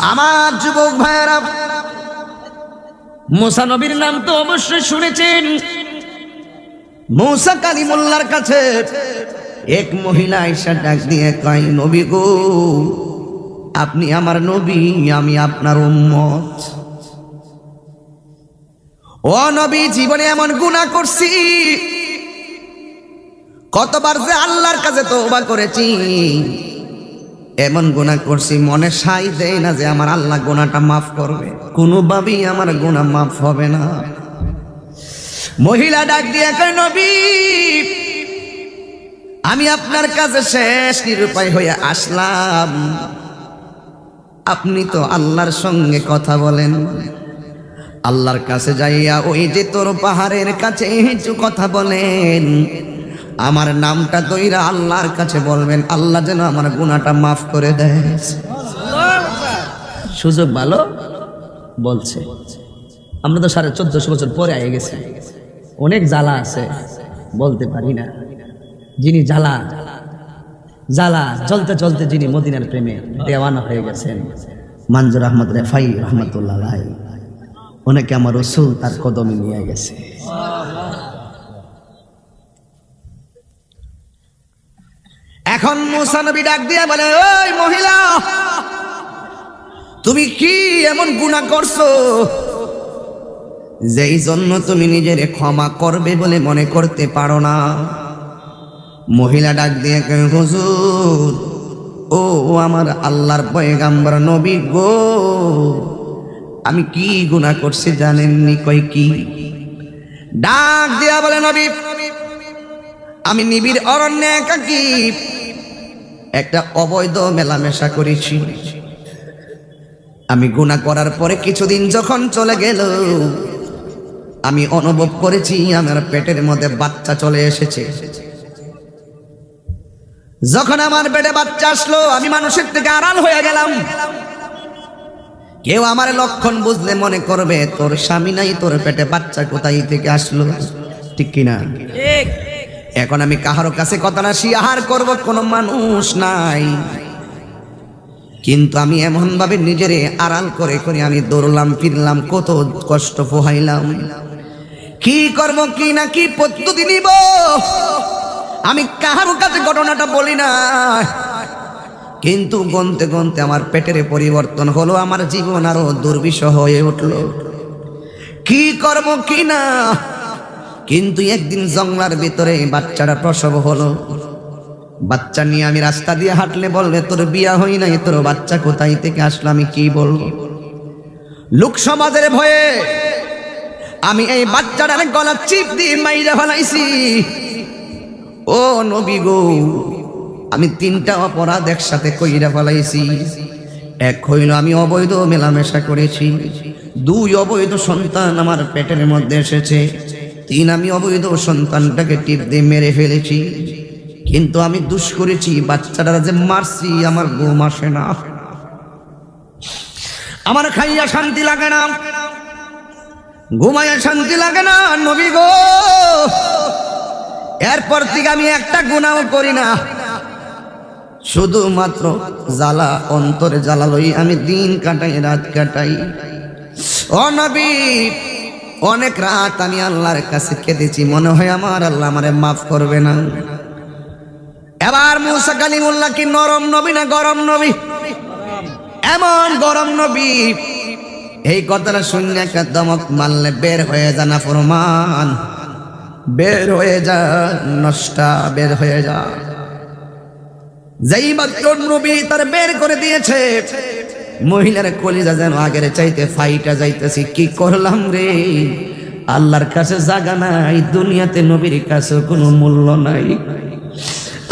আমার যুবক ভাইয়েরা, মুসা নবীর নাম তো অবশ্যই শুনেছেন। মুসা কালিমুল্লাহর কাছে এক মহিলা আয়েশা ডাক দিয়ে কয়, নবী গো, আপনি আমার নবী, আমি আপনার উম্মত। ও নবী, জীবনে এমন গুনাহ করছি, কতবার যে আল্লাহর কাছে তওবা করেছি, এমন গুনাহ করছি মনে সাই দেয় না যে আমার আল্লাহ গুনাহটা মাফ করবে, কোনোভাবেই আমার গুনাহ মাফ হবে না। মহিলা ডাক দিয়ে কয়, নবী, আমি আপনার কাছে শেষ নিরুপায় হয়ে আসলাম। আপনি তো আল্লাহর সঙ্গে কথা বলেন, আল্লাহর কাছে যাইয়া ওই যে তোর পাহাড়ের কাছে একটু কথা বলেন, আমার নামটা দইরা আল্লাহর কাছে বলবেন, আল্লাহ যেন আমার গুনাহটা মাফ করে দেয়। সুযোগ ভালো বলছে। আমরা তো 1450 বছর পরে আয়ে গেছি, অনেক জ্বালা আছে, বলতে পারি না। যিনি জ্বালা জ্বলতে জ্বলতে যিনি মদিনার প্রেমে দেওয়ানা হয়ে গেছেন, মানজুর আহমদ রেফাই রহমতুল্লাহ আলাইহি, অনেকে আমার রাসূল তার কদমে নিয়ে গেছে। এখন মুসা নবী ডাক দিয়ে বলে, ওই মহিলা, তুমি কি এমন গুনাহ করছো যেই জন্য তুমি নিজের ক্ষমা করবে বলে মনে করতে পারো না? মহিলা ডাক দিয়ে কয়, হুজুর, ও আমার আল্লাহর পয়গাম্বর নবী গো, আমি কি গুনাহ করছি জানেননি? কই কি? ডাক দিয়া বলে, নবী, আমি নিবিড় অরণ্যে একাকী একটা অবৈধ মেলামেশা করেছি। আমি গুনাহ করার পরে কিছুদিন যখন চলে গেল, আমি অনুভব করেছি আমার পেটের মধ্যে বাচ্চা চলে এসেছে। যখন আমার পেটে বাচ্চা আসলো, আমি মানুষের থেকে আড়াল হয়ে গেলাম। কেউ আমার লক্ষণ বুঝলে মনে করবে তোর স্বামী নাই, তোর পেটে বাচ্চা কোথায় থেকে আসলো, ঠিক কিনা? এখন আমি কাহারো কাছে কথাটা শেয়ার করব, কোনো মানুষ নাই, কিন্তু আমি এমন ভাবে নিজেরে আড়াল করে করে আমি দৌড়লাম ফিরলাম, কত কষ্ট পোহাইলাম, কি করব কি না কি পদ্ধতি নিব, আমি কাহারো কাছে ঘটনাটা বলি না। কিন্তু গনতে গনতে আমার পেটের পরিবর্তন হলো, আমার জীবন আরো দুর্বিষহ হয়ে উঠলো, কি করব কি না। কিন্তু একদিন জঙ্গলার ভিতরে বাচ্চাটা প্রসব হলো। বাচ্চা নিয়ে আমি রাস্তা দিয়ে হাঁটলে বলবে তোর বিয়া হই নাই, তোর বাচ্চা কোথায় থেকে আসলো, আমি কি বলবো? লোক সমাজের ভয়ে আমি এই বাচ্চাটার গলা চিপ দিয়ে মাইরা ফেলাইছি। ও নবী গো, আমি 3টা অপরাধ একসাথে কইরা ফেলাইছি। এক হইল আমি অবৈধ মেলামেশা করেছি, 2 অবৈধ সন্তান আমার পেটের মধ্যে এসেছে, 3 আমি অবৈধ সন্তানটাকে টিপ দিয়ে মেরে ফেলেছি। কিন্তু আমি দুষ করেছি, বাচ্চাটারা যে মারছি আমার ঘুম আসে না, আমার খাইয়া শান্তি লাগে না, ঘুমাইয়া শান্তি লাগে না। নবী গো, এরপর থেকে আমি একটা গুনাহ করি না, শুধুমাত্র জ্বালা, অন্তরে জ্বালা লই আমি দিন কাটাই, রাত কাটাই। ও নবী, অনেক রাত আমি আল্লাহর কাছে কেঁদেছি, মনে হয় আমার আল্লাহ আমারে মাফ করবে না। এবার মুসা কালিমুল্লাহ কি নরম নবী না গরম নবী? এমন গরম নবী, এই কথাটা শুনে একটা দমক মারলে বের হয়ে যা না ফরমান, বের হয়ে যা নষ্টা, বের হয়ে যা। যেই মাত্র নবী তার বের করে দিয়েছে, মহিলার কলিজা যেন আগের চাইতে ফাইটা যাইতেছি, কি করলাম রে? আল্লাহর কাছে জায়গা নাই, দুনিয়াতে নবীর কাছে কোনো মূল্য নাই,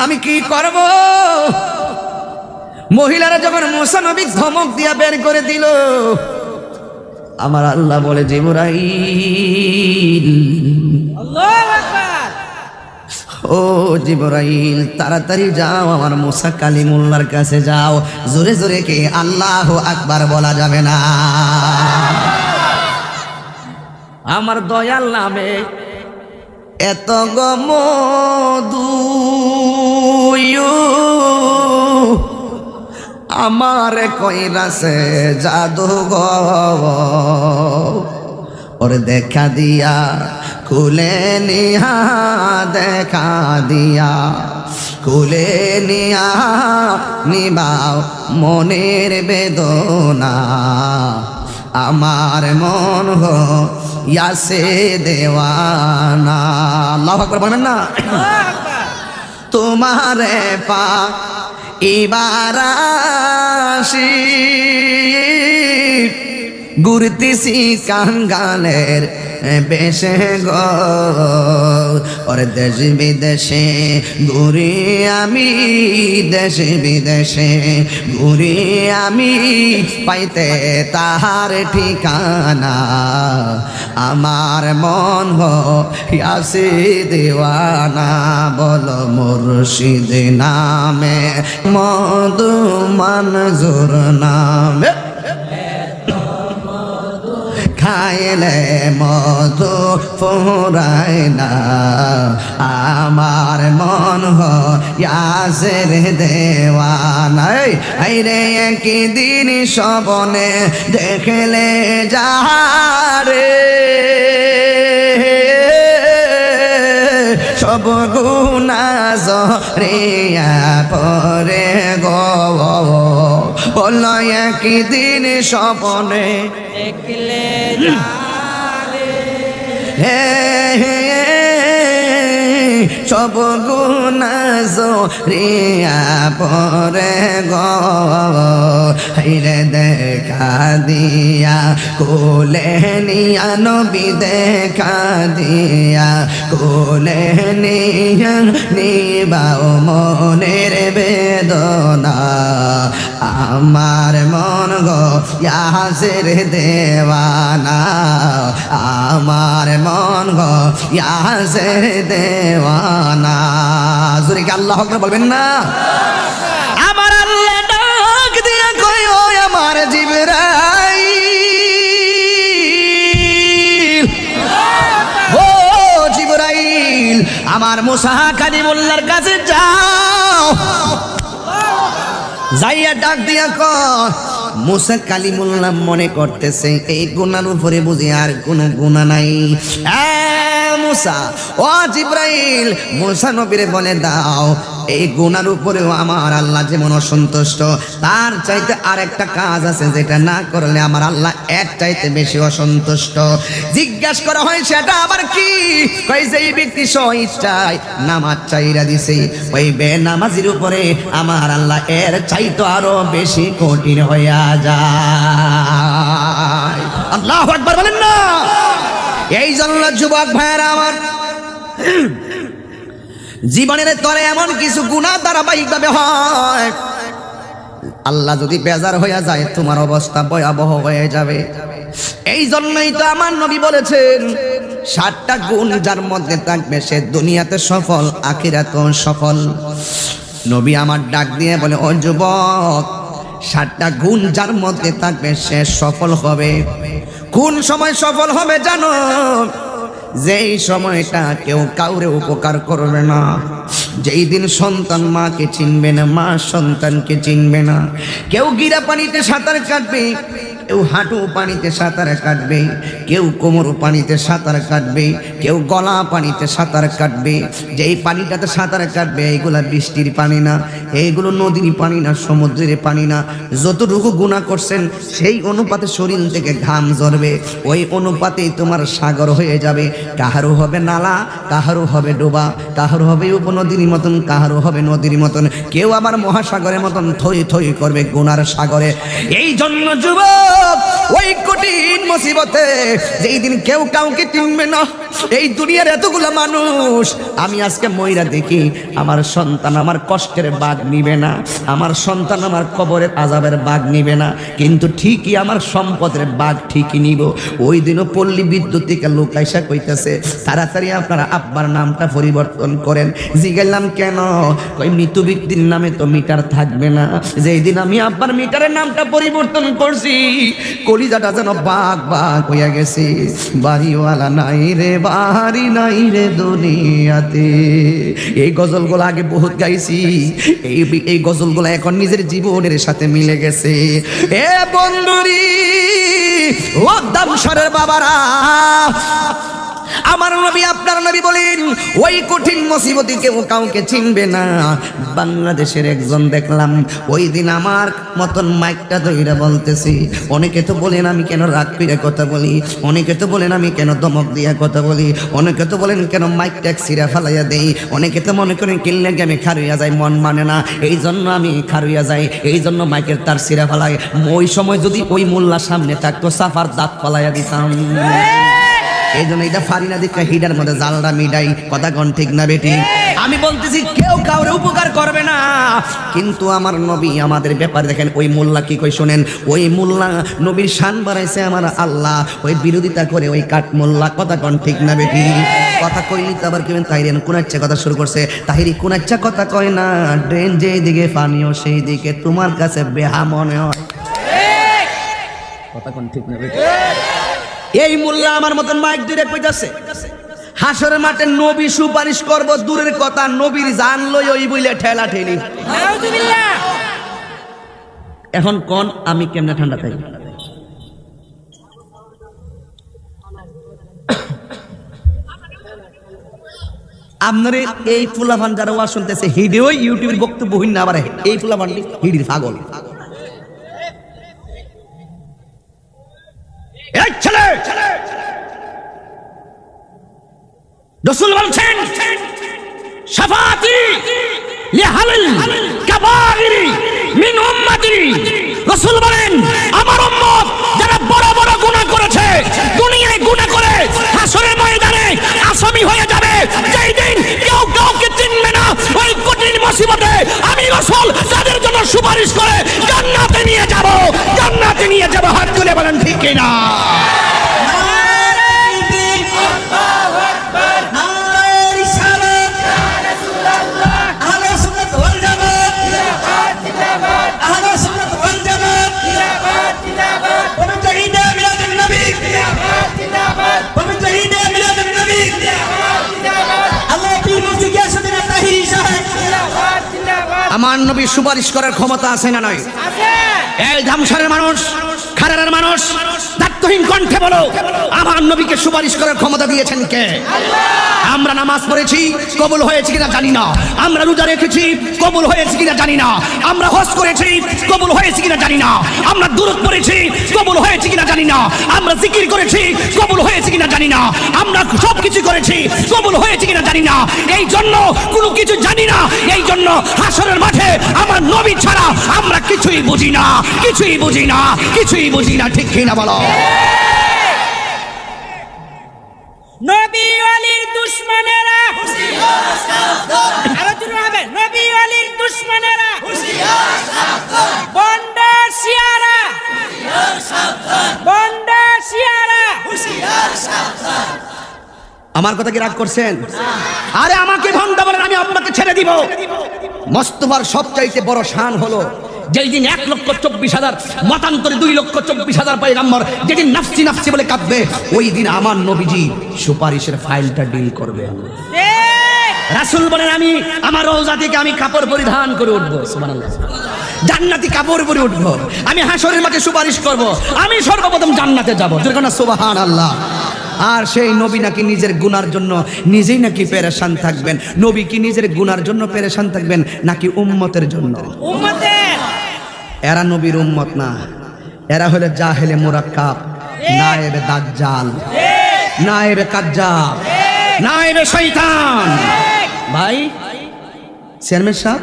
আমি কি করব? মহিলারা যখন মুসা নবী ধমক দিয়া বের করে দিল, আমার আল্লাহ বলে, জিবরাইল, আল্লাহু আকবার, ও জিবরাইল, তাড়াতাড়ি যাও, আমার মুসা কালিমুল্লাহর কাছে যাও। জোরে জোরে কে আল্লাহু আকবার বলা যাবে না? আমার দয়াল নামে এত গমদু, আমারে কইরাছে জাদুঘর ওর দেখা দিয়া খুলে নিয়া দেখা দিয়া খুলে নিয়া নিবাও মনের বেদনা আমার মন ইয়াসে দেওয়ানা আল্লাহু আকবার বলবেন না তোমারে পা ইবারাশি ঘুরতেছি কাঙ্গালের বেশে গো ওর দেশ বিদেশে ঘুরি আমি দেশ বিদেশে ঘুরি আমি পাইতে তাহার ঠিকানা আমার মন হইয়াছে দেওয়ানা বলো মুর্শিদ নামে মধু মনজুর নামে খাইলে মধু ফুরায় না আমার মন হইয়াছে দেওয়ানা আইরে একদিন স্বপ্নে দেখলে যারে সব গুনাহ জরিয়া পরে গো বলো একদিন স্বপ্নে দেখলে সব গুনাহ জরিয়া পরে গো হাইরে দেখা দিয়া কোলে নিয়া নবী দেখা দিয়া কোলে নিয়া নিবাও মনের বেদনা আমার মন গো ইয়াসের দেওয়ানা আমার মন গো ইয়াসের দেওয়ানা জোরে কি আল্লাহু আকবার বলবেন না আমার আল্লাহ ডাক দিয়া কই ও আমার জিবরাইল ও জিবরাইল আমার মুসা কালিমুল্লাহর কাছে যাও যাইয়া ডাক দিয়া কয় মুসা কালিমুল্লাহ মনে করতেছে এই গুনার উপরে বুঝি আর কোনো গুনাহ নাই মুসা ও জিবরাইল মুসা নবীরে বলে দাও এই গুনার উপরেও আমার আল্লাহ যেমন অসন্তুষ্ট তার চাইতে আরেকটা কাজ আছে যেটা না করলে আমার আল্লাহ এক চাইতে বেশি অসন্তুষ্ট জিজ্ঞাসা করা হয় সেটা আবার কি কই যে এই ব্যক্তি স্বইচ্ছায় নামাজ চাইরা দিছে ওই বেনামাজির উপরে আমার আল্লাহ এর চাইতে আরো বেশি কঠিন হইয়া যায় আল্লাহু আকবার বলেন না এই জন্য যুবক ভাইরা আমার জীবনের তরে এমন কিছু গুনাহ ধারাবাহিকভাবে হয় আল্লাহ যদি বেজার হইয়া যায় তোমার অবস্থা ভয়াবহ হয়ে যাবে এই জন্যই তো আমার নবী বলেছেন 7টা গুণ যার মধ্যে থাকবে সে দুনিয়াতে সফল আখিরাতেও সফল নবী আমার ডাক দিয়ে বলে ও যুবক 7টা গুণ যার মধ্যে থাকবে সে সফল হবে কোন সময় সফল হবে জানো যেই সময়টা কেউ কাউরে উপকার করবে না যেই দিন সন্তান মাকে চিনবে না মা সন্তানকে চিনবে না কেউ গিরা পানিতে সাঁতার কাটবে কেউ হাঁটু পানিতে সাঁতার কাটবে কেউ কোমর পানিতে সাঁতার কাটবে কেউ গলা পানিতে সাঁতার কাটবে যেই পানিটাতে সাঁতার কাটবে এইগুলা বৃষ্টির পানি না এইগুলো নদীর পানি না সমুদ্রের পানি না যতটুকু গুনাহ করছেন সেই অনুপাতে শরীর থেকে ঘাম ঝরবে ওই অনুপাতেই তোমার সাগর হয়ে যাবে কাহারও হবে নালা কাহারও হবে ডোবা কাহারও হবে উপনদীর মতন কাহারও হবে নদীর মতন কেউ আবার মহাসাগরের মতন থই থই করবে গুনার সাগরে এই জন্য যুবক ওই কঠিন মুসিবতে যেই দিন কেউ কাউকে চিনবে না এই দুনিয়ার এতগুলা মানুষ আমি আজকে মইরা দেখি আমার সন্তান আমার কষ্টের ভাগ নিবে না আমার সন্তান আমার কবরের আযাবের ভাগ নিবে না কিন্তু ঠিকই আমার সম্পদের ভাগ ঠিকই নিব ওই দিনও পল্লী বিদ্যুৎ থেকে লোক আইসা কইতাছে তাড়াতাড়ি আপনারা আব্বার নামটা পরিবর্তন করেন জিগাইলাম কেন কই মৃত ব্যক্তির নামে তো মিটার থাকবে না যেই দিন আমি আব্বার মিটারের নামটা পরিবর্তন করছি কলিজাটা যেন বাঘ বাঘ হইয়া গেছে বাড়িওয়ালা নাই রে বাড়ি নাই রে দুনিয়াতে। এই গজলগুলো আগে বহুত গাইছি, এই গজলগুলো এখন নিজের জীবনের সাথে মিলে গেছে। এ বন্ধুরি ও দামসারের বাবারা, আমার নবী আপনার নবী বলেন ওই কঠিন মুসিবতে কেউ কাউকে চিনবে না। বাংলাদেশের একজন দেখলাম ওই দিন আমার মতন মাইকটা ধইরা বলতেছি। অনেকে তো বলেন আমি কেন রাগ করে কথা বলি, অনেকে তো বলেন আমি কেন ধমক দিয়া কথা বলি, অনেকে তো বলেন কেন মাইকটা ছিঁড়া ফেলাইয়া দেই, অনেকে তো মনে করেন কিনলে আমি খারুইয়া যাই, মন মানে না এই জন্য আমি খারুইয়া যাই, এই জন্য মাইকের তার ছিঁড়া ফেলাই। ওই সময় যদি ওই মোল্লার সামনে থাকতো সাফার দাঁত ফলাইয়া দিতাম। এই জন্য এটা ফারি না দেখা হিডার মধ্যে জালটা মিডাই, কথা কোন ঠিক না বেটি? আমি বলতেছি কেউ কাউরে উপকার করবে না, কিন্তু আমার নবী আমাদের ব্যাপারে দেখেন ওই মোল্লা কি কই শোনেন। ওই মোল্লা নবীর শান বাড়াইছে আমার আল্লাহ, ওই বিরোধিতা করে ওই কাঠ মোল্লা, কথা কোন ঠিক না বেটি? কথা কইলি তো আবার কেমন তাহিরেন কোন ইচ্ছা কথা শুরু করছে। তাহিরি কোন ইচ্ছা কথা কয় না, ড্রেন যেই দিকে পানিও সেই দিকে তোমার কাছে বেহা মনে হয়, কথা কোন ঠিক না বেটি? এই মোল্লা আমার মতন মাইক দূরে কইতাছে হাসরের মাঠে নবী সুপারিশ করব দূরের কথা, নবীর জান লই ওই বইলে ঠেলা ঠেলি। এখন কোন আমি কেমনে ঠান্ডা থাকি? আপনার এই ফুলাফান যারা ওয়াজ শুনতেছে হিডিও ইউটিউবের বক্তব্য হইন না, আবার এই ফুলাফান হিডির পাগল। এই ছেলে রাসূল বলছেন শাফাআতি লিহালিল কাবাইরি মিন উম্মতি। রাসূল বলেন আমার উম্মত যারা বড় বড় গুনাহ করেছে, দুনিয়ায় গুনাহ করে হাসরের ময়দানে আসামি হয়ে যাবে, যেই দিন কেউ কাউকে চিনবে না, ওই কঠিন মুসিবতে আমি রাসূল তাদের জন্য সুপারিশ করে জান্নাতে নিয়ে যাব, জান্নাতে নিয়ে যাব। হাত তুলে বলেন ঠিক কি না? আমার নবী সুপারিশ করার ক্ষমতা আছে না নয়? এই ধামসারের মানুষ, খারারের মানুষ দায়িত্বহীন কণ্ঠে বলো আমার নবীকে সুপারিশ করার ক্ষমতা দিয়েছেন কে? আমরা নামাজ পড়েছি, কবুল হয়েছে কিনা জানি না। আমরা রোজা রেখেছি, কবুল হয়েছে কিনা জানি না। আমরা হজ করেছি, কবুল হয়েছে কিনা জানি না। আমরা দুরূদ পড়েছি, কবুল হয়েছে কিনা জানি না। আমরা জিকির করেছি, কবুল হয়েছে কিনা জানি না। আমরা সব কিছু করেছি, কবুল হয়েছে কিনা জানি না। এই জন্য কোনো কিছু জানি না, এই জন্য হাসরের মাঠে আমার নবী ছাড়া আমরা কিছুই বুঝি না, কিছুই বুঝি না, কিছুই বুঝি না। ঠিক কিনা বলো? নবী ওয়ালির দুশমনেরা হুঁশিয়ার সাবধান, আরো জোরে হবে, নবী ওয়ালির দুশমনেরা হুঁশিয়ার সাবধান, বন্ডা শিয়ারা হুঁশিয়ার সাবধান, বন্ডা শিয়ারা হুঁশিয়ার সাবধান। আমার কথা কি রাগ করছেন? আরে আমাকে ভন্ডা বলেন, আমি আপনাকে ছেড়ে দিব। মোস্তফার সবচাইতে বড় শান হলো যেই দিন 1,24,000 মতান্তরে 2,24,000 পয়গম্বর যেদিন নাফসি নাফসি বলে কাঁদবে, ওই দিন আমার নবীজি সুপারিশের ফাইলটা ডিল করবে। রাসূল বলেন আমি আমার রওজা থেকে আমি কাপড় পরিধান করে উঠবো, সুবহানাল্লাহ, জান্নাতি কাপড় পরে উঠবো, আমি হাসরের মাঠে সুপারিশ করব, আমি সর্বপ্রথম জান্নাতে যাব। যেরকম সুবহানাল্লাহ। আর সেই নবী নাকি নিজের গুনার জন্য নিজেই নাকি পেরেশান থাকবেন। নবী কি নিজের গুনার জন্য পেরেশান থাকবেন নাকি উম্মতের জন্য? উম্মতের। এরা নবীর উম্মত না, এরা হলো জাহেলে মুরাক্কাব, নায়েবে দাজ্জাল, নায়েবে কাজ্জাব, নায়েবে শয়তান। ভাই চেয়ারম্যান সাহেব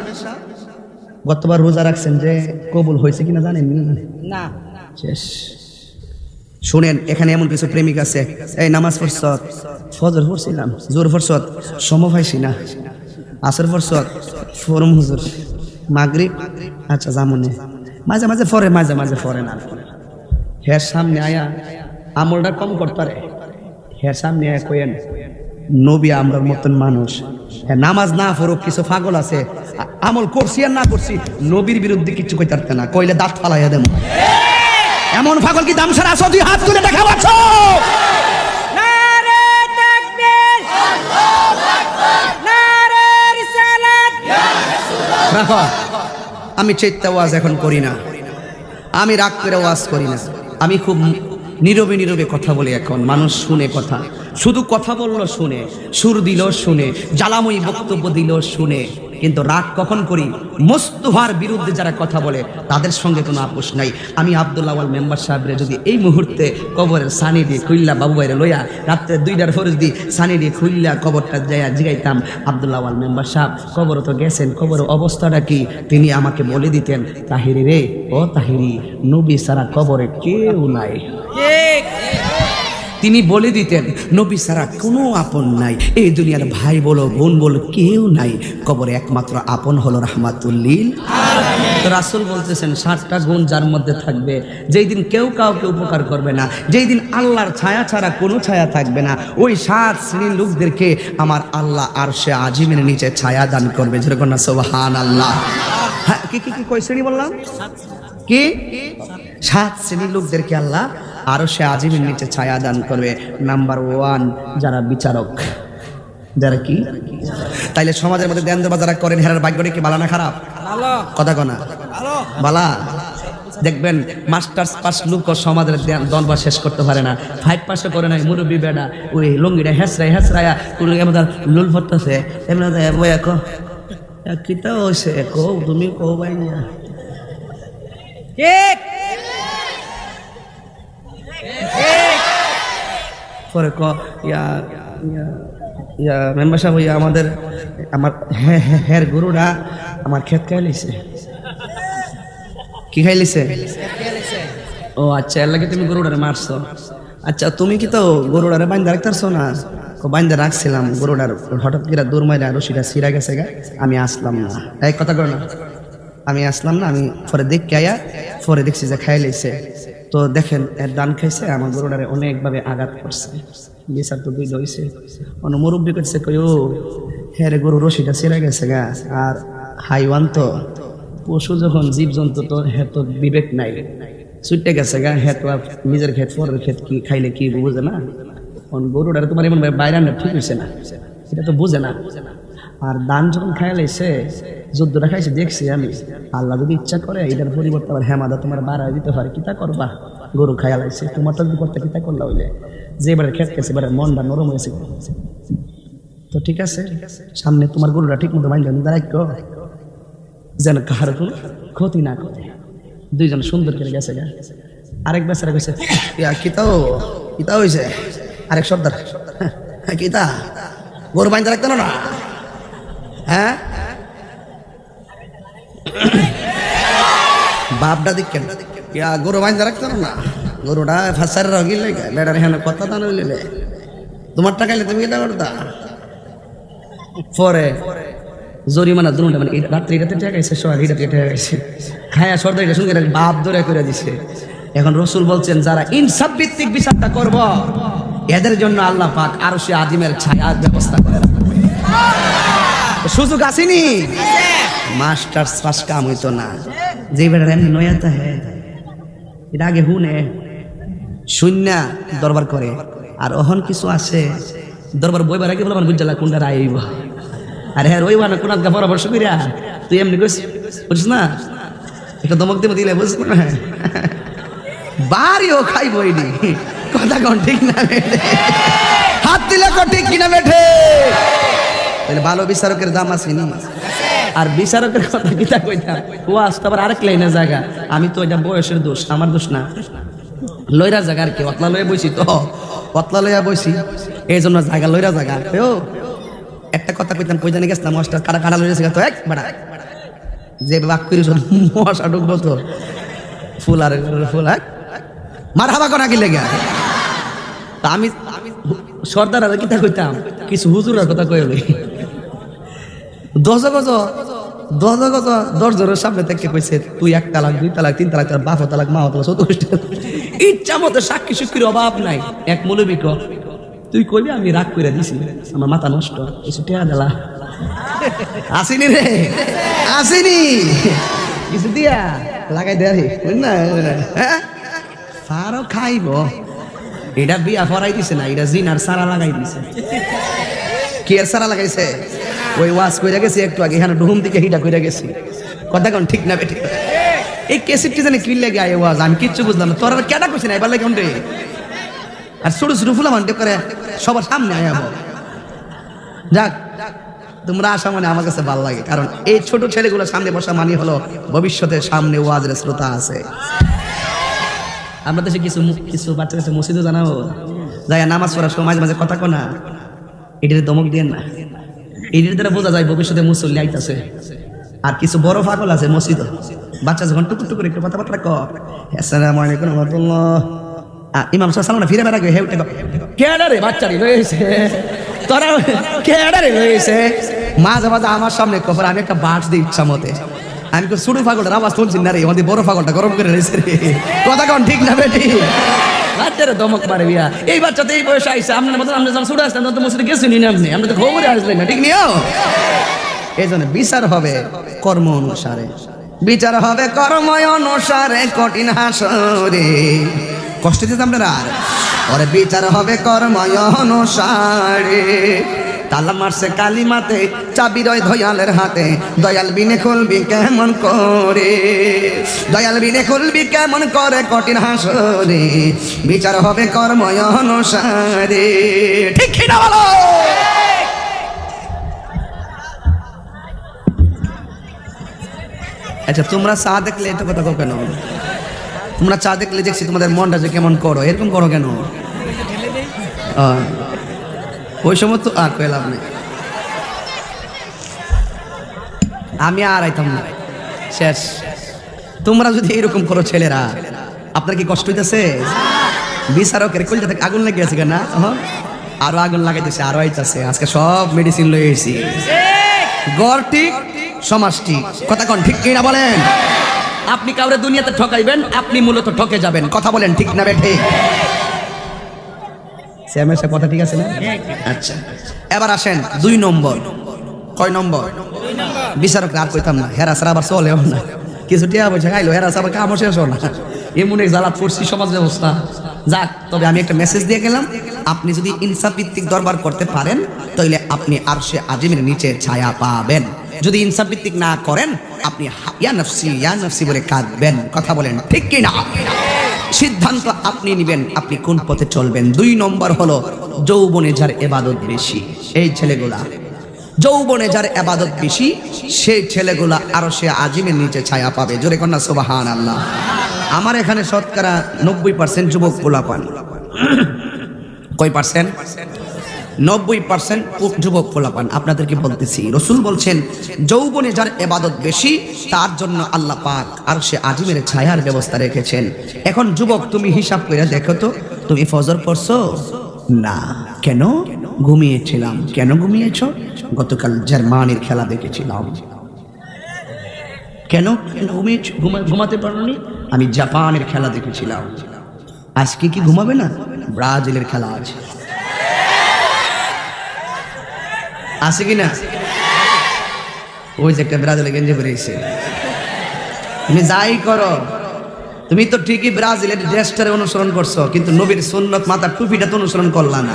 গতবার রোজা রাখছেন যে কবুল হয়েছে কিনা জানেন না? শেষ। শুনেন, এখানে এমন কিছু প্রেমিক আছে, এই নামাজ পড়ছ, ফজর পড়ছিলাম, জোর পড়ছ, সময় পাইছি না, আসর পড়ছ, ফরম হুজুর, মাগরিব আচ্ছা জামনে, মাঝে মাঝে ফরে, মাঝে মাঝে ফরে না। হের সামনে আয়া আমলটা কম করতে পারে, হের সামনে আয়া কয়েন নবী আমরার মতন মানুষ, হ্যাঁ নামাজ না ফরুক, কিছু পাগল আছে আমল করছি আর না করছি নবীর বিরুদ্ধে কিছু কইতে পারতে না, কইলে দাঁত ফালাইয়া দেব। এমন পাগল কি দামসার আছো? তুই হাত তুলে দেখা পাচ্ছ? নারে তাকবীর, রাখো। আমি চেষ্টা ওয়াজ এখন করি না, আমি রাগ করে ওয়াজ করি না, আমি খুব নীরবে নীরবে কথা বলি। এখন মানুষ শুনে কথা, শুধু কথা বললো শুনে, সুর দিল শুনে, জ্বালাময়ী বক্তব্য দিল শুনে, কিন্তু রাগ কখন করি? মোস্তফার বিরুদ্ধে যারা কথা বলে তাদের সঙ্গে কোনো আপোষ নাই। আমি আব্দুল আওয়াল মেম্বার সাহেবরে যদি এই মুহূর্তে কবরের সানি দিয়ে খুললা, বাবু ভাইরে লইয়া রাত্রে 2টার ফরজ দিয়ে সানি দিয়ে খুললা কবরটা যাইয়া জিগাইতাম, আব্দুল আওয়াল মেম্বার সাহেব কবর তো গেছেন, কবরের অবস্থাটা কি? তিনি আমাকে বলে দিতেন, তাহিরি রে, ও তাহিরি, নবী সারা কবরে কেউ নাই। ঠিক। তিনি বলে দিতেন, নবী ছাড়া কোনো আপন নাই, এই দুনিয়ার ভাই বলো বোন বলো কেউ নাই, কবরে একমাত্র আপন হলো রাহমাতুল্লিল আলামিন। তো রাসূল বলতেছেন 60টা গুণ যার মধ্যে থাকবে, যেই দিন কেউ কাউকে উপকার করবে না, যেই দিন আল্লাহর ছায়া ছাড়া কোনো ছায়া থাকবে না, ওই 7 শ্রেণীর লোকদেরকে আমার আল্লাহ আরশে আজিমের নিচে ছায়া দান করবে। যেরকম না সুবহানাল্লাহ। হ্যাঁ, কি কি কি কয় শ্রেণী বললাম? কি 7 শ্রেণীর লোকদেরকে আল্লাহ আরশে আজিমের নিচে ছায়া দান করবে। নাম্বার 1 যারা বিচারক, যারা কি? তাইলে সমাজের মধ্যে দেন দেবা যারা করেন, হেরার ভাগ্যটা কি ভালো না খারাপ? ভালো। কথা কনা বালা। দেখবেন মাস্টার্স পাস লোক সমাজের দনবা শেষ করতে পারে না, 5 পাসও করে নাই, মুরব্বী বেটা ওই লঙ্গিটা হেসরায়া কোন এমন লুল ফটতেছে, এমন বইয়া কো কিতা হইছে, কো তুমি কো ভাই না। ঠিক। পরে ক ইয়া ইয়া মেম্বার সাহেব, ইয়া আমার হের গরুরা আমার ক্ষেত খাইলিছে। কি খাইলিছে? ও আচ্ছা, এর লাগে তুমি গরুটারে মারছো। আচ্ছা, তুমি কি তো গরুটারে বাইন্দা রাখতেছো না? বাইন্দা রাখছিলাম, গরুটার হঠাৎ করে দূর মাইরা রশিটা ছিঁড়া গেছে গা, আমি আসলাম না। এক কথা কর না, আমি আসলাম না, আমি পরে দেখতে আয়া পরে দেখছি যে খাই লাইছে। তো দেখেন এর ডান খাইছে, আমার গরুটারে অনেকভাবে আঘাত করছে, বিচার তো বুঝতে হয়েছে। অন্য মুরব্বী করছে, কই ও হ্যাঁ রে, গরু রশিটা ছিঁড়া গেছে গা। আর হাইওয়ান তো পশু, যখন জীবজন্তু তো হ্যাঁ তো বিবেক নাই, ছুটে গেছে গা, হ্যাঁ তো নিজের ক্ষেত পরের ক্ষেত কি খাইলে কি বুঝে না। গরুটারে তোমার এমন বাইরে আনলে ঠিক হয়েছে না, এটা তো বুঝে না। আর দান যখন খাই লাইছে, যুদ্ধটা খাইছে দেখছি আমি, আল্লাহ যদি ইচ্ছা করে এটার পরিবর্তে আবার হেমাদা তোমার বাড়ায় দিতে পারে, কিতা করবা? গরু খাইয়া লাইছে, তোমারটা যদি করতে কিতা করলা হইলে, যে এবারে খেত গেছে এবারে মনটা নরম হয়েছে। তো ঠিক আছে, সামনে তোমার গরুটা ঠিক মতো বাইন্দা রাখো, যেন কাহার কোনো ক্ষতি না করে। 2 জন সুন্দর করে গেছে গা। আরেক বেচারা গেছে, কিতা হয়েছে? আরেক সর্দার, কিতা গরু বাইন্দা রাখতো না? হ্যাঁ, বাপটা দেখেন গরু বাইন্দা রাখতো না, গরুটা ফাঁসার রগিলে বেড়ার হ্যাঁ কথা দান হইলে তোমার টাকাইলে তুমি কিতা করতা? পরে জরিমানা দুটা, মানে রাত্রি রাতে ঠেকাইছে, সবাই হিটাতে ঠেকাইছে, খায়া সর্দার এটা শুনে বাপ ধরে করে দিছে। এখন রসুল বলছেন যারা ইনসাফ ভিত্তিক বিচারটা করব, এদের জন্য আল্লাহ পাক আরশে আজিমের ছায়ার ব্যবস্থা করে রাখবে। সুযোগ আসেনি, মাস্টার্স পাস কাম হইতো না, যে বেটার এমনি নয়াতা হ্যাঁ এটা আগে হুনে শূন্য দরবার করে। আর অহন কিছু আছে দরবার বইবার আগে বলে আমার বুঝলা কোনটা রায় হইব, আর হ্যাঁ রইবা না কোন আজকে পরামর্শ করিয়া তুই এমনি বুঝিস না, এটা দমক দেবো দিলে বুঝবো না, বাড়িও খাইব এটি। কথা কোন ঠিক না বেঠে? হাত দিলে ঠিক কিনা বেঠে? তাহলে ভালো বিচারকের দাম আছে নি? আর বিচারকের কথা কিতা কইতাম, ও আসতে আবার আরেক লাইনে জায়গা। আমি তো এটা বয়সের দোষ, আমার দোষ না, লইরা জায়গা আর কি, অতলা লইয়া বইছি তো, অতলা লইয়া বইছি এই জন্য জায়গা লইরা জায়গা। ও একটা কথা কইতাম, কই জানি গেছিলাম মশটা কাটা কাটা লইয়া তো এক বেড়া যে বাক করিস মশা ঢুকবো তো ফুল আর ফুল এক মার হাবা করা কি লেগে। তা আমি সর্দার আর কিতা কইতাম, কিছু হুজুরের কথা কইলি 10 গজ 10 জনের সামনে থেকে কইছে তুই 1 তালাক 2 তালাক 3 তালাক, তোর বাপ তালাক মা তালাক 14 ইচ্ছা মতো সাক্ষী সুক্ষীর অভাব নাই। এক মৌলবী তুই কইবি আমি রাগ করে দিছি, আমার মাথা নষ্ট, কিছু টেয়া দিলা আসিনি রে, আসিনি কিছু দিয়া লাগাই দেয় না, হ্যাঁ সারও খাইব। এটা বিয়া ফরাই দিছে না, এটা জিনার সারা লাগাই দিছে। কি এর সারা লাগাইছে? ওই ওয়াজ কইরা গেছি একটু আগে, এখানে ডুহুম দিকে হিটা কইরা গেছি। কথা কোন ঠিক না বেটি? এই ক্যাসেটটি জানি কি লাগে আয় ওয়াজ, আমি কিচ্ছু বুঝলাম না। তোরা কেডা কইছিস না এবার লাগে রে? আর ছোট ছোট ফুলা মানতে করে সবার সামনে আয়াবো। যাক, তোমরা আসা মানে আমার কাছে ভালো লাগে, কারণ এই ছোট ছেলেগুলো সামনে বসা মানে হলো ভবিষ্যতে সামনে ওয়াজের শ্রোতা আছে। আমরা দেশে কিছু কিছু বাচ্চা কাছে মসজিদে জানাবো যাই নামাজ পড়ার সময় মাঝে মাঝে কথা কোনা, এটার দমক দিয়ে না, এটার দ্বারা বোঝা যায় ভবিষ্যতে মুসল্লি আইতাছে। আর কিছু বড় পাগল আছে মসজিদ, বাচ্চা যখন টুকুর টুকুর একটু কথাবার্তা কর, আসসালামু আলাইকুম রাহমাতুল্লাহ, ইমাম সাহেব সালাম না ফিরে বেড়া হে উঠে কেডা রে বাচ্চারি রয়েছে, তোরা কেডা রে রয়েছে, মাঝে মাঝে আমার সামনে কফর, আমি একটা বাস দিই ইচ্ছা মতে, আমি ছোট পাগলটার আওয়াজ শুনছি না রে, আমাদের বড় পাগলটা গরম করে রয়েছে রে। কথা কন ঠিক না বেটি? বাচ্চারা দমক মারে বিয়া, এই বাচ্চাতে এই বয়সে আইসে, আপনার মতন আমরা যখন ছোট আসতাম তখন তো মসজিদে গেছেন নি আপনি, আমরা তো খবরে আসলেন না, ঠিক নিও। এই জন্য বিচার হবে কর্ম অনুসারে, বিচার হবে কর্ম অনুসারে, কঠিন হাসরে কষ্ট দিতে আপনারা, ওরে বিচার হবে কর্ম অনুসারে। তালা মারছে কালিমাতে, চাবি রয় দয়ালের হাতে, দয়াল বিনে খুলবি কেমন করে, দয়াল বিনে খুলবি কেমন করে, কঠিন হাসরে বিচার হবে কর্ম অনুসারে। ঠিক কি না বলো? আচ্ছা, তোমরা চা দেখলে এত কথা কেন? তোমরা চা দেখলে দেখছি তোমাদের মনটা যে কেমন করো, এরকম করো কেন? ওই সময় তো আর পেলাম না, আমি আর আইতাম না, শেষ। তোমরা যদি এরকম করো ছেলেরা, আপনার কি কষ্ট হইতেছে? বিচারকের কলজা থেকে আগুন লেগে আছে কেন? আরো আগুন লাগাইতেছে, আরো আইতাছে। আজকে সব মেডিসিন লয়ে এসেছি, গড় ঠিক সমাজ ঠিক। কথা কন ঠিক কিনা বলেন? আপনি কাউরে দুনিয়াতে ঠকাইবেন, আপনি মূলত ঠকে যাবেন। কথা বলেন ঠিক না বেঠে? শ্যামের সাথে কথা ঠিক আছে না? আচ্ছা, এবার আসেন 2 নম্বর। কয় নম্বর? বিচারক আর কইতাম না, হেরা সারা আবার চলেও না, কিছু টিয়া পয়সা খাইলো, হেরা সারা কামও শেষ না, এমন এক জ্বালাত পড়ছি সমাজ ব্যবস্থা। যাক, তবে আমি একটা মেসেজ দিয়ে গেলাম, আপনি যদি ইনসাফ ভিত্তিক দরবার করতে পারেন তাহলে আপনি আরশে আজিমের নিচে ছায়া পাবেন। যদি ইনসাফ ভিত্তিক না করেন, আপনি ইয়া নফসি বলে কাঁদবেন। কথা বলেন ঠিক কি না? সিদ্ধান্ত আপনি নেবেন, আপনি কোন পথে চলবেন। 2 নম্বর হলো যৌবনে যার ইবাদত বেশি, এই ছেলেগুলা যৌবনে যার ইবাদত বেশি, সেই ছেলেগুলা আরশে আজিমের নিচে ছায়া পাবে। জোরে কন্যা সুবহানাল্লাহ। আমার এখানে শতকরা 90% যুবক পোলাপান। কয় পার্সেন্ট? 90% যুবক পোলাপান। আপনাদেরকে বলতেছি, রসুল বলছেন যৌবনে যার ইবাদত বেশি তার জন্য আল্লাহ পাক আরশে আজিমের ছায়ার ব্যবস্থা রেখেছেন। এখন যুবক, তুমি হিসাব করে দেখো তো, তুমি ফজর পড়ছো না কেন? ঘুমিয়েছিলাম। কেন ঘুমিয়েছ? গতকাল জার্মানির খেলা দেখেছিলাম। কেন ঘুমাতে পারোনি? আমি জাপানের খেলা দেখেছিলাম। আজকে কি ঘুমাবে না? ব্রাজিলের খেলা আছে, আছে কি না? ওই যে একটা ব্রাজিলের গেঞ্জি বেরিয়েছে। তুমি যাই করো, তুমি তো ঠিকই ব্রাজিলের ড্রেসটারে অনুসরণ করছো, কিন্তু নবীর সুন্নত মাথার টুপিটা তো অনুসরণ করলা না।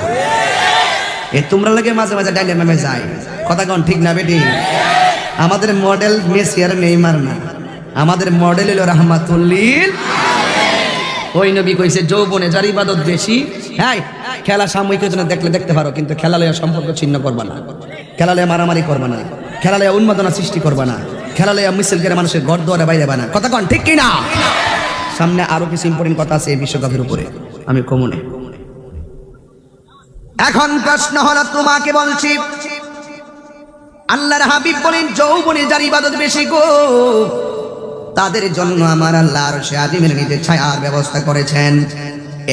তোমরা লাগে মাঝে মাঝে ডাইলে নামে যায়। কথা কন ঠিক না বেটি? আমাদের মডেল মেসি আর নেইমার না, আমাদের মডেল হলো রাহমাতুল্লিল। ওই নবী কইছে যৌবনে যার ইবাদত বেশি। হ্যাঁ, খেলা সাময়িকের জন্য দেখলে দেখতে পারো, কিন্তু খেলা লইয়া সম্পর্ক ছিন্ন করবা না, খেলা লইয়া মারামারি করবা না, খেলা লইয়া উন্মাদনা সৃষ্টি করবা না, খেলা লইয়া মিছিল করে মানুষের ঘর দুয়ারে বাইরে না। কথা কন ঠিক কিনা? সামনে আরো কিছু ইম্পর্টেন্ট কথা আছে এই বিশ্বকাপের উপরে, আমি কমনে। এখন প্রশ্ন হলো, তোমাকে বলছি, আল্লাহর হাবিব বলেন যৌবনে যার ইবাদত বেশি গো, তাদের জন্য আমার আল্লাহ আরশে আজিমের নিচে ছায়ার ব্যবস্থা করেছেন।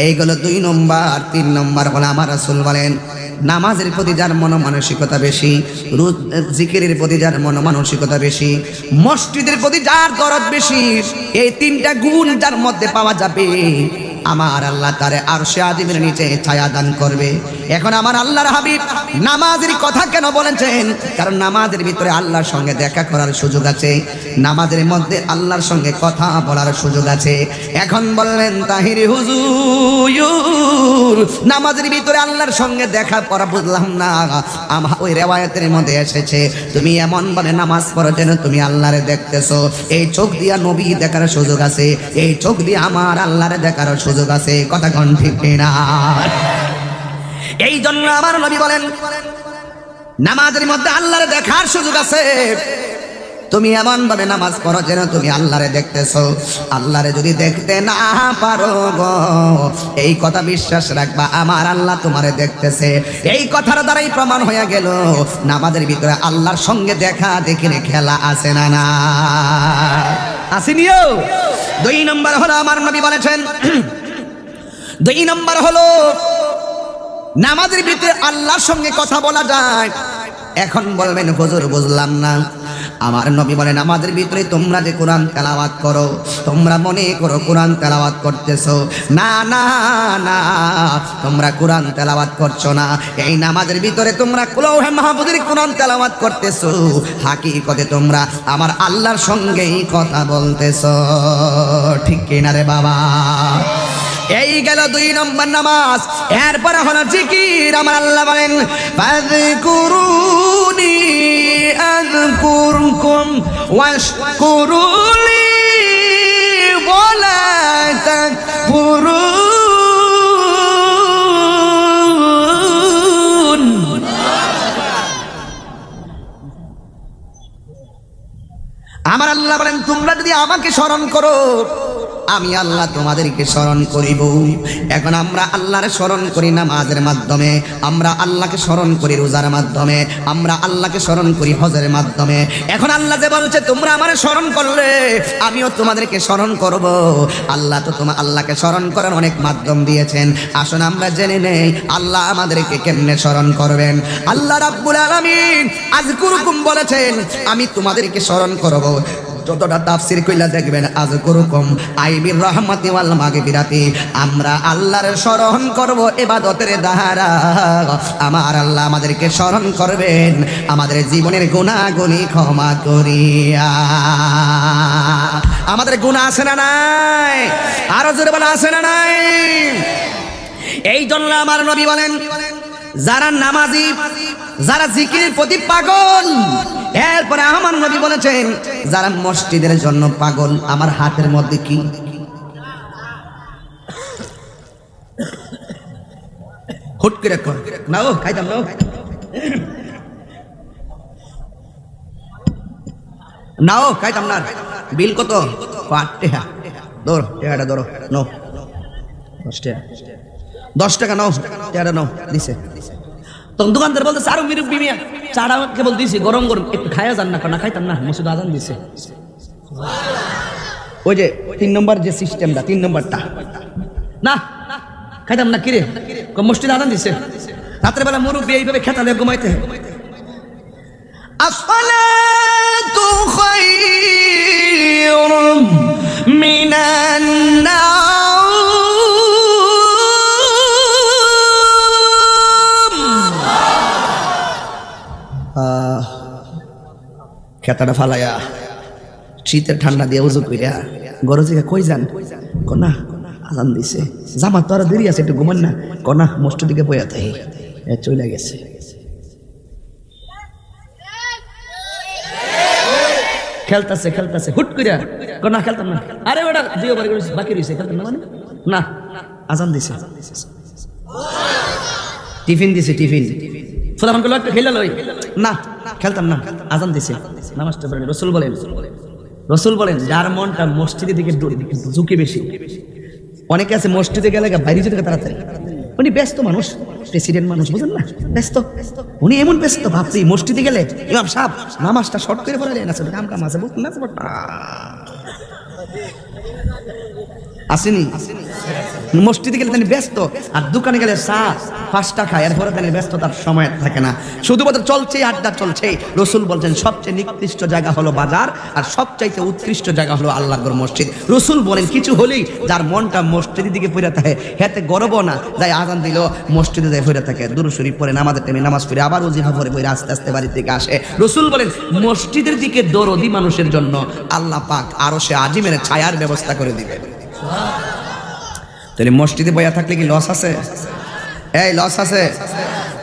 এইগুলো 2 নম্বর। 3 নম্বর হলো আমার রাসূল বলেন নামাজের প্রতি যার মনোমানসিকতা বেশি, জিকিরের প্রতি যার মনোমানসিকতা বেশি, মসজিদের প্রতি যার দরদ বেশি, এই 3টা গুণ যার মধ্যে পাওয়া যাবে, আমার আল্লাহ তারে আরশে আজিমের নিচে ছায়া দান করবে। এখন আমার আল্লাহর হাবিব নামাজের কথা কেন বলেছেন? কারণ নামাজের ভিতরে আল্লাহর সঙ্গে দেখা করার সুযোগ আছে, নামাজের মধ্যে আল্লাহর সঙ্গে কথা বলার সুযোগ আছে। এখন বললেন তাহিরি হুজুর, নামাজের ভিতরে আল্লাহর সঙ্গে দেখা করা বুঝলাম না। আমার ওই রিওয়ায়াতের মধ্যে এসেছে তুমি এমন ভাবে নামাজ পড়ো যেন তুমি আল্লাহরে দেখতেছো। এই চোখ দিয়া নবী দেখার সুযোগ আছে, এই চোখ দিয়ে আমার আল্লাহরে দেখার সুযোগ আছে। কথা কোন ঠিক না? এই জন্য আমার নবী বলেন নামাজের মধ্যে আল্লাহরে দেখার সুযোগ আছে। তুমি এমন ভাবে নামাজ পড়ো যেন তুমি আল্লাহরে দেখতেছো। আল্লাহরে যদি দেখতে না পারো গো, এই কথা বিশ্বাস রাখবা আমার আল্লাহ তোমারে দেখতেছে। এই কথার দ্বারাই প্রমাণ হয়ে গেল নামাজের ভিতরে আল্লাহর সঙ্গে দেখা দেখিনে খেলা আছে না না আসেনিও। 2 নম্বর হলো আমার নবী বলেছেন, 2 নম্বর হলো নামাজের ভিতরে আল্লাহর সঙ্গে কথা বলা যায়। এখন বলবেন হুজুর বুঝলাম না। আমার নবী বলেন নামাজের ভিতরে তোমরা যে কোরআন তেলাওয়াত করো, তোমরা মনে করো কোরআন তেলাওয়াত করতেছো। না না না, তোমরা কোরআন তেলাওয়াত করছো না। এই নামাজের ভিতরে তোমরা লৌহে মাহফুজের কোরআন তেলাওয়াত করতেছো, হাকিকতে তোমরা আমার আল্লাহর সঙ্গেই কথা বলতেছো। ঠিক কিনা রে বাবা? এই গেল 2 নম্বর নামাজ। এরপরে হলো জিকির। আমার আল্লাহ বলেন ফাযকুরুনি আযকুরকুম ওয়াশকুরুলি ওয়ালা তাকফুরুন। আমার আল্লাহ বলেন তোমরা যদি আমাকে স্মরণ করো আমি আল্লাহ তোমাদেরকে স্মরণ করিব। এখন আমরা আল্লাহরে স্মরণ করি নামাজের মাধ্যমে, আমরা আল্লাহকে স্মরণ করি রোজার মাধ্যমে, আমরা আল্লাহকে স্মরণ করি হজের মাধ্যমে। এখন আল্লাহ যে বলছে তোমরা আমারে স্মরণ করলে আমিও তোমাদেরকে স্মরণ করব। আল্লাহ তো আল্লাহকে স্মরণ করার অনেক মাধ্যম দিয়েছেন। আসুন আমরা জেনে নেই আল্লাহ আমাদেরকে কেমনে স্মরণ করবেন। আল্লাহ রাব্বুল আলামিন আযকুরুকুম বলেছেন আমি তোমাদেরকে স্মরণ করব। যতটা তাফসীর কইলা দেখবেন আযকুরুকুম আইবির রাহমাতি ওয়াল মাগফিরাতি, আমরা আল্লাহর স্মরণ করব ইবাদতের দ্বারা। আমার আল্লাহ আমাদেরকে স্মরণ করবেন আমাদের জীবনের গুনাহগুনি ক্ষমা করিয়া। আমাদের গুনাহ আছে না নাই? আরো জোরে বলা আছে না নাই? এই জন্য আমার নবী বলেন যারা নামাজি, যারা জিকিরের প্রতি পাগল, এরপরে আমার নবী বলেছেন যারা মসজিদের জন্য পাগল। আমার হাতের মধ্যে কি? হুট করে নাও খাইতাম নাও নাও খাইতাম না। বিল কত? 8 টাকা। ধরো টাকাটা ধরো, নাও 10 টাকা। 10 টাকা নাও, টাকাটা নাও। দিছে তখন দোকানদার বলতে আরো মিরুব্বি মিয়া চাটা কেবল দিছি গরম গরম একটু খাইয়া যান না, না খাইতাম না, মসজিদ আজান দিছে। ওই যে 3 নম্বর যে সিস্টেমটা, 3 নম্বরটা না খাইতাম না। কিরে মসজিদ আজান দিছে, রাতের বেলা মুরব্বি এইভাবে খেতালে ঘুমাইতে। আসসালাতু খায়রুম মিনান খেতাটা ফালাইয়া শীতের ঠান্ডা দিয়ে উজু কইরা গরজে কই যান? কনা আজান দিছে, জামাত তো আরো দেরি আছে, একটু ঘুমান না। কনা মস্ত দিকে বইয়া তাই চলে গেছে। খেলতেছে খেলতেছে হুট কইরা কনা খেলতাম না। আরে ওটা 2 ওভার বাকি রয়েছে, খেলতাম না মানে না। আজান দিছে, টিফিন দিছে, টিফিন ফুলামান গুলো একটা খেলা লই না, খেলতাম না। আজান দিছে, নামাজটা পড়েন। রসুল বলেন যার মনটা মসজিদের দিকে ঝুঁকে বেশি। অনেকে আছে মসজিদে গেলে বাইরে যেতে তাড়াতাড়ি, উনি ব্যস্ত মানুষ, প্রেসিডেন্ট মানুষ, বুঝেন না, ব্যস্ত। উনি এমন ব্যস্ত ভাবছি মসজিদে গেলে ইমাম সাহেব নামাজটা শর্ট করে পড়ালেন, আছে কাম কাম আছে, বুঝলেন না? আসেনি মসজিদে গেলে তিনি ব্যস্ত, আর দোকানে গেলে চা 5 টাকা, এরপরে তিনি ব্যস্ত, তার সময় থাকে না, শুধুমাত্র চলছে আড্ডা চলছে। রসুল বলছেন সবচেয়ে নিকৃষ্ট জায়গা হলো বাজার, আর সবচাইতে উৎকৃষ্ট জায়গা হলো আল্লাহর ঘর মসজিদ। রসুল বলেন কিছু হলেই যার মনটা মসজিদের দিকে ফিরে থাকে, হেতে গর্ব না যাই আজান দিল মসজিদে যায় ফিরে থাকে, দুরূদ শরীফ পড়ে নামাজের টাইমে নামাজ পড়ে আবার ওজিফা পড়ে বইরে আস্তে আস্তে বাড়ি থেকে আসে। রসুল বলেন মসজিদের দিকে দরদি মানুষের জন্য আল্লাহ পাক আরশে আজিমের ছায়ার ব্যবস্থা করে দিবে। তাহলে মসজিদে বইয়া থাকলে কি লস আছে? এই লস আছে?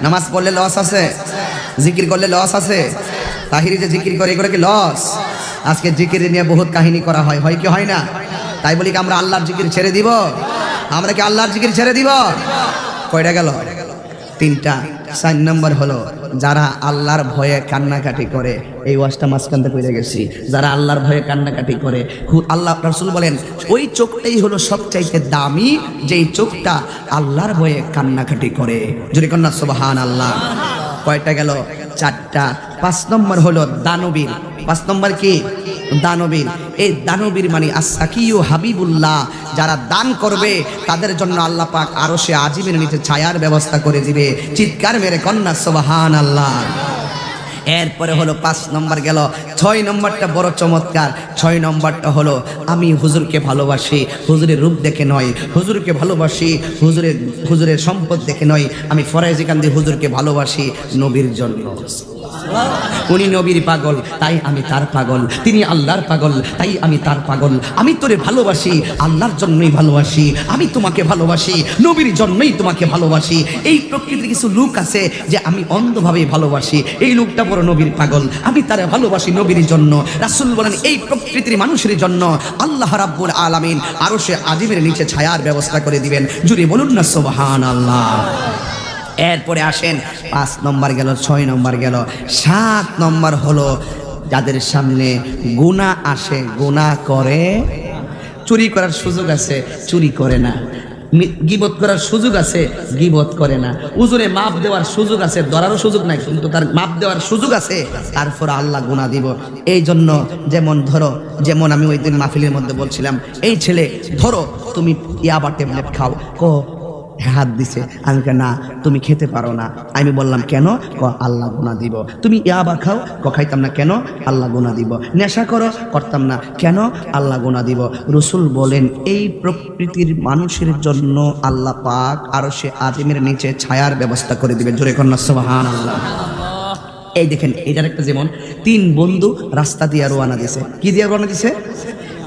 নামাজ পড়লে লস আছে? জিকির করলে লস আছে? তাহিরি যে জিকির করে এগুলো কি লস? আজকে জিকির নিয়ে বহুত কাহিনী করা হয়, হয় কি হয় না? তাই বলি কি আমরা আল্লাহর জিকির ছেড়ে দিব? আমরা কি আল্লাহর জিকির ছেড়ে দিব? কয়টা গেল? 3টা। 4 নম্বর হলো যারা আল্লাহর ভয়ে কান্নাকাটি করে, এই ওয়াজটা মাঝখানতে পড়ে গেছি, যারা আল্লাহর ভয়ে কান্নাকাটি করে, আল্লাহ রাসূল বলেন ওই চোখটাই হলো সবচাইতে দামি, যেই চোখটা আল্লাহর ভয়ে কান্নাকাটি করে। জোরে কন্যা সুবহানাল্লাহ। কয়টা গেল? 4টা। 5 নম্বর হলো দানবীর। 5 নম্বর কি? দানবীর। এই দানবীর মানে আস-সাকিয়ু হাবিবুল্লাহ, যারা দান করবে তাদের জন্য আল্লাহ পাক আরশে আজিমের নিচে ছায়ার ব্যবস্থা করে দিবে। চিৎকার মেরে কন্যা সুবহানাল্লাহ। এরপরে হলো 5 নম্বর গেল। 6 নম্বরটা বড় চমৎকার। 6 নম্বরটা হলো আমি হুজুরকে ভালোবাসি, হুজুরের রূপ দেখে নয়, হুজুরকে ভালোবাসি হুজুরের সম্পদ দেখে নয়, আমি ফরায়েজি কান্দি হুজুরকে ভালোবাসি নবীর জন্য। উনি নবীর পাগল তাই আমি তার পাগল, তিনি আল্লাহর পাগল তাই আমি তার পাগল। আমি তোরে ভালোবাসি আল্লাহর জন্যই ভালোবাসি, আমি তোমাকে ভালোবাসি নবীর জন্যই তোমাকে ভালোবাসি। এই প্রকৃতির কিছু লোক আছে যে আমি অন্ধভাবে ভালোবাসি, এই লোকটা বড় নবীর পাগল, আমি তারে ভালোবাসি নবীর জন্য। রাসূল বলেন এই প্রকৃতির মানুষের জন্য আল্লাহ রাব্বুল আলামিন আরশে আজিমের নিচে ছায়ার ব্যবস্থা করে দিবেন। জুড়ে বলুন না সুবহানাল্লাহ। এরপরে আসেন 5 নম্বর গেল, 6 নম্বর গেল। 7 নম্বর হলো যাদের সামনে গুনাহ আসে, গুনাহ করে, চুরি করার সুযোগ আছে চুরি করে না, গীবত করার সুযোগ আছে গীবত করে না, উজুরে মাপ দেওয়ার সুযোগ আছে, ধরারও সুযোগ নাই কিন্তু তার মাপ দেওয়ার সুযোগ আছে, তারপর আল্লাহ গুনাহ দিব। এই জন্য যেমন আমি ওই দিন মাহফিলের মধ্যে বলছিলাম, এই ছেলে ধরো তুমি ইয়াবা ট্যাবলেট খাও, হাত দিছে, আমি না তুমি খেতে পারো না। আমি বললাম কেন? আল্লাহ গুনাহ দিব। তুমি ইয়াবা খাও, খাইতাম না, কেন? আল্লাহ গুনাহ দিব। নেশা করো, করতাম না, কেন? আল্লাহ গুনাহ দিব। রাসূল বলেন এই প্রকৃতির মানুষের জন্য আল্লাহ পাক আরশে আজিমের নিচে ছায়ার ব্যবস্থা করে দিবেন। জোরে কন্যা সুবহানাল্লাহ। এই দেখেন এটার একটা যেমন 3 বন্ধু রাস্তা দিয়ে রওনা দিছে। কি দিয়ে রওনা দিছে?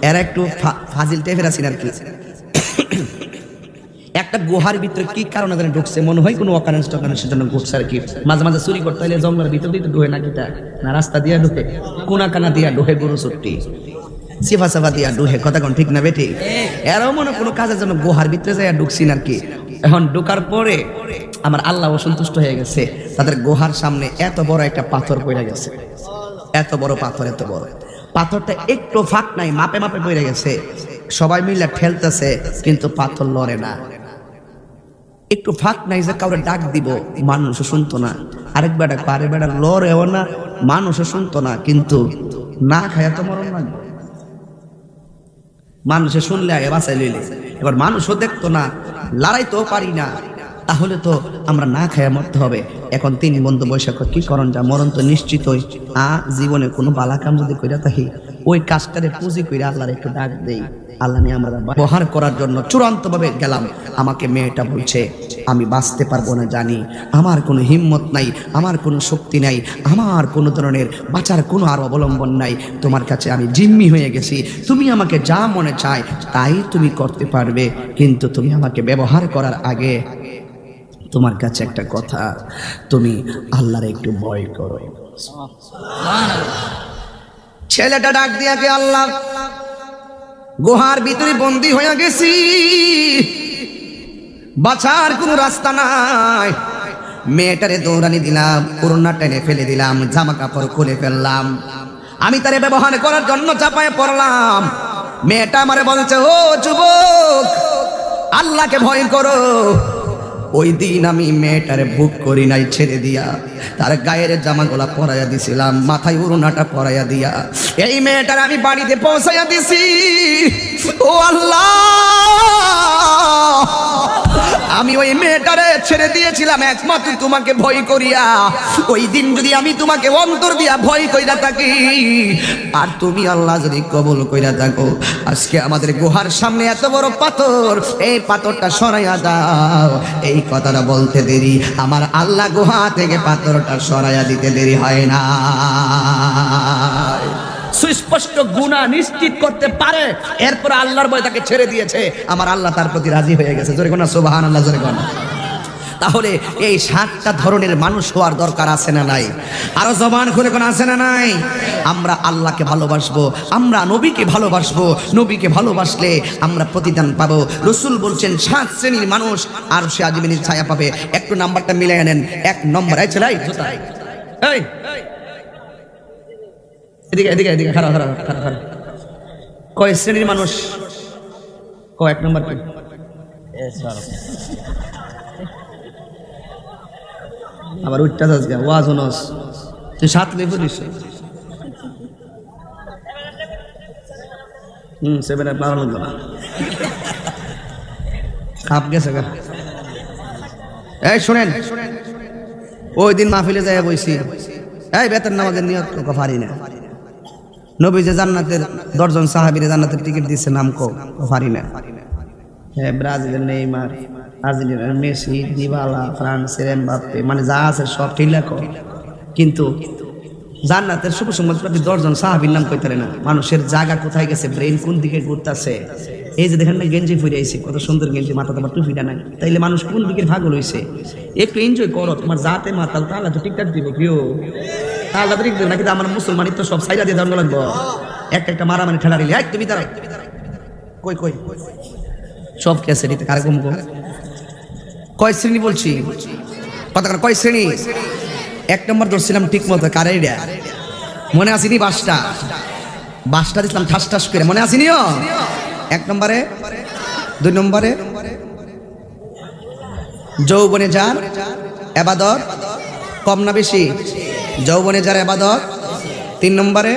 এরা একটু ফাজিল টাইপের আছেন আর কি। একটা গুহার ভিতরে কি কারণে যেন ঢুকছে, মনে হয় কোনো অকারেন্সের জন্য ঘুরছে আর কি। মাঝে মাঝে চুরি করতে হলে জঙ্গলের ভিতর দিয়ে ঢুকে, না কিটা না রাস্তা দিয়া ঢুকে, কোনা কানা দিয়া ঢুকে, গরু চুট্টি সিফা সাফা দিয়া ঢুকে, কথা কোন ঠিক না বেটি? এরাও মনে কোনো কাজের জন্য গুহার ভিতরে যাই ঢুকছি আর কি। এখন ঢুকার পরে আমার আল্লাহ অসন্তুষ্ট হয়ে গেছে, তাদের গুহার সামনে এত বড় একটা পাথর পড়ে গেছে, এত বড় পাথর, এত বড় পাথরটা একটু ফাঁক নাই, মাপে মাপে পড়ে গেছে। সবাই মিলে ঠেলতেছে কিন্তু পাথর লড়ে না, একটু ফাঁক নাই যে কাউরে ডাক দিব, মানুষও শুনতো না। আরেক বেটা লড়েও না, মানুষও শুনতো না, কিন্তু না খায়া তো মরণ লাগবে। মানুষে শুনলে আগে বাঁচাই লইলে, এবার মানুষও দেখতো না, লড়াইতেও পারি না, তাহলে তো আমরা না খায়া মরতে হবে। এখন 3 বন্ধু বৈশাখ কি করণ, যা মরণ তো নিশ্চিতই, জীবনে কোনো বালা কাম যদি কইরা থাকি ওই কাজটারে পুঁজি কইরা আল্লাহর একটু ডাক দেই, আল্লাহ নিয়ে আমরা ব্যবহার করার জন্য চূড়ান্তভাবে গেলাম। আমাকে মেয়েটা বলছে আমি বাঁচতে পারবো না, জানি আমার কোনো হিম্মত নাই, আমার কোনো শক্তি নাই, আমার কোনো ধরনের বাঁচার কোনো আর অবলম্বন নাই, তোমার কাছে আমি জিম্মি হয়ে গেছি, তুমি আমাকে যা মনে চায় তাই তুমি করতে পারবে, কিন্তু তুমি আমাকে ব্যবহার করার আগে তোমার কাছে একটা কথা, তুমি আল্লাহর একটু ভয় করো। ছেলেটা ডাক দিয়া কে আল্লাহ, গুহার ভিতরে বন্দী হয়ে গেছি, বাঁচার কোনো রাস্তা নাই। মেয়েটারে দৌড়ানি দিলাম, ওড়না টেনে ফেলে দিলাম, জামা কাপড় খুলে ফেললাম, আমি তারে ব্যবহার করার জন্য চাপায় পড়লাম। মেয়েটা আমারে বলছে, ও যুবক আল্লাহকে ভয় করো। ওই দিন আমি মেয়েটারে বুক করি নাই, ছেড়ে দিয়া তার গায়ের জামাগুলা পরাইয়া দিছিলাম, মাথায় ওড়নাটা পরাইয়া দিয়া এই মেয়েটার আমি বাড়িতে পৌঁছাইয়া দিছি। ও আল্লাহ ওই মেয়েটারে ছেড়ে দিয়েছিলাম একমাত্র তোমাকে ভয় করিয়া। ওই দিন যদি আমি তোমাকে অন্তর দিয়া ভয় কইরা থাকি আর তুমি আল্লাহ যদি কবুল কইরা থাকো, আজকে আমাদের গুহার সামনে এত বড় পাথর, এই পাথরটা সরাইয়া দাও। এই কথাটা বলতে দেরি, আমার আল্লাহ গুহা থেকে পাথরটা সরাইয়া দিতে দেরি হয় না। সুস্পষ্ট গুনাহ নিশ্চিত করতে পারে, এরপর আল্লাহর ভয় তাকে ছেড়ে দিয়েছে, আমার আল্লাহ তার প্রতি রাজি হয়ে গেছে। জোরে কোন সুবহানাল্লাহ, জোরে কোন। তাহলে এই 7টা ধরনের মানুষ হওয়ার দরকার আছে না নাই? আরো জবান খুলে কোন আছে না নাই? আমরা আল্লাহকে ভালোবাসবো, আমরা নবীকে ভালোবাসবো, নবীকে ভালোবাসলে আমরা প্রতিদান পাবো। রাসূল বলছেন 7 শ্রেণীর মানুষ আর সে আজিমের ছায়া পাবে। একটু নাম্বারটা মিলাই নেন। 1 নম্বর, এই ছেলে জুতা, এই এদিকে এদিকে এদিকে, খারাপ খারাপ খারাপ খারাপ। কয় শ্রেণীর মানুষ? কয় 1 নম্বর কি? আবার উঠটা যাস গা, ওয়াজ হনস তুই 7 লেবু দিস। 7 আপ লাগানো না, খাপ গেছে গা। এই শুনেন, ওই দিন মাহফিলে যায় বইছি, এই বেতন নামাজের নিয়ত পারি না। নবী যে জান্নাতের 10 জন সাহাবীরে জান্নাতের টিকিট দিচ্ছে, নাম কো পারি না। হ্যাঁ, ব্রাজিলের নেইমার, আর্জেন্টিনার মেসি, দিবালা, ফ্রান্সের এমবাপ্পে, মানে যা আছে সব ঠিক লেখো, কিন্তু জান্নাতের শুভ সংবাদপ্রাপ্তি 10 জন সাহাবীর নাম কইতারে না। মানুষের জায়গা কোথায় গেছে, ব্রেন কোন দিকে ঘুরতেছে। এই যে দেখেন না, গেঞ্জি পরে আইছে, কত সুন্দর গেঞ্জি, মাথা তোমার টুপিটা নাই, তাইলে মানুষ কোন দিকের ভাগল হইছে? একটু এনজয় করো, তোমার জাতে মাতাল তাহলে তো ঠিকঠাক দিব কেউ, তাহলে তো ঠিক দেবে নাকি? আমার মুসলমানি তো সব সাইডা দিয়ে ধর্ম লাগবো, একটা মারামারি ঠেলা দিলে এক তুমি দাঁড়াই কই কই সব কেসে দিতে কারে কম কম। কয় শ্রেণী বলছি কথা, কয় শ্রেণী? 1 নম্বর ধরছিলাম ঠিক মতো, কারে এটা মনে আসেনি? বাসটা দিছিলাম ঠাস ঠাস করে, মনে আসেনিও? 1 নম্বরে। 2 নম্বরে যৌবনে যার ইবাদত কম না বেশি? যৌবনে যার ইবাদত। 3 নম্বরে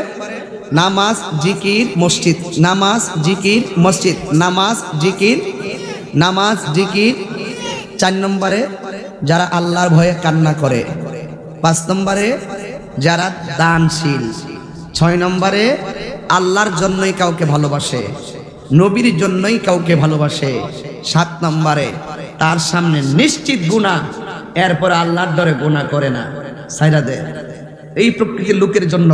নামাজ জিকির মসজিদ, নামাজ জিকির মসজিদ, নামাজ জিকির, নামাজ জিকির। 4 নম্বরে যারা আল্লাহর ভয়ে কান্না করে। 5 নম্বরে যারা দানশীল। 6 নম্বরে আল্লাহর জন্যই কাউকে ভালোবাসে, নবীর জন্যই কাউকে ভালোবাসে। 7 নম্বরে তার সামনে নিশ্চিত গুনাহ, এরপর আল্লাহর ডরে গুনাহ করে না, ছাইরা দেয়। এই প্রকৃতির লোকের জন্য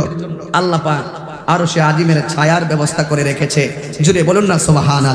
আল্লাহ পাক আরশে আজিমের ছায়ার ব্যবস্থা করে রেখেছে। জুড়ে বলুন না সুবহানাল্লাহ।